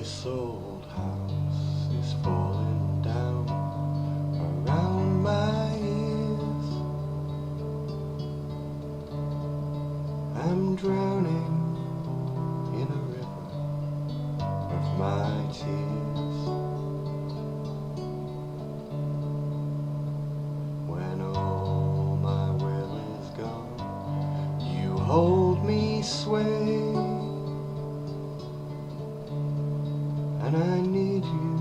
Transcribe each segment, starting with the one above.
This old house is falling down around my ears. I'm drowning in a river of my tears. When all my will is gone, you hold me sway, and I need you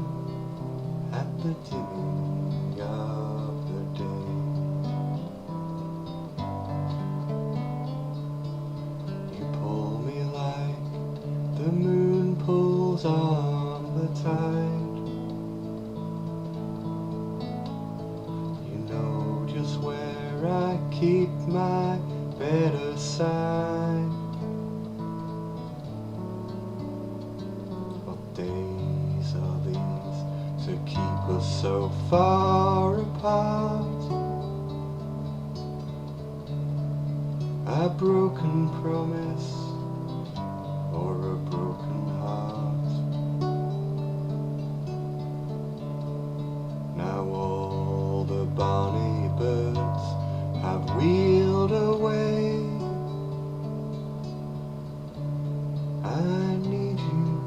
at the dimming of the day. You pull me like the moon pulls on the tide. You know just where I keep my better side. What days are these to keep us so far apart? A broken promise or a broken heart. Now all the bonnie birds have wheeled away. I need you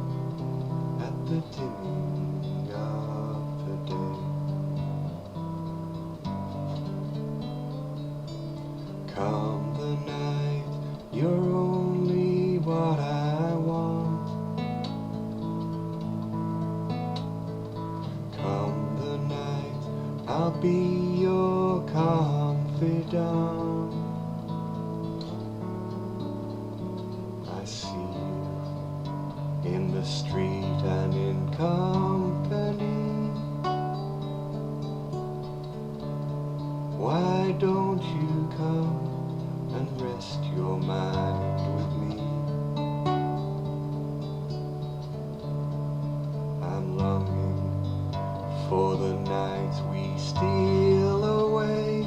at the dimming of the day. Come the night, you're only what I want. Come the night, I'll be your confidant. I see you in the street and in company. Why don't you come and rest your mind with me? I'm longing for the nights we steal away,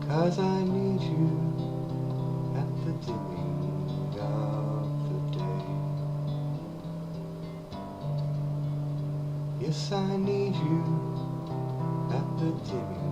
'cause I need you at the dimming of the day. Yes, I need you at the dimming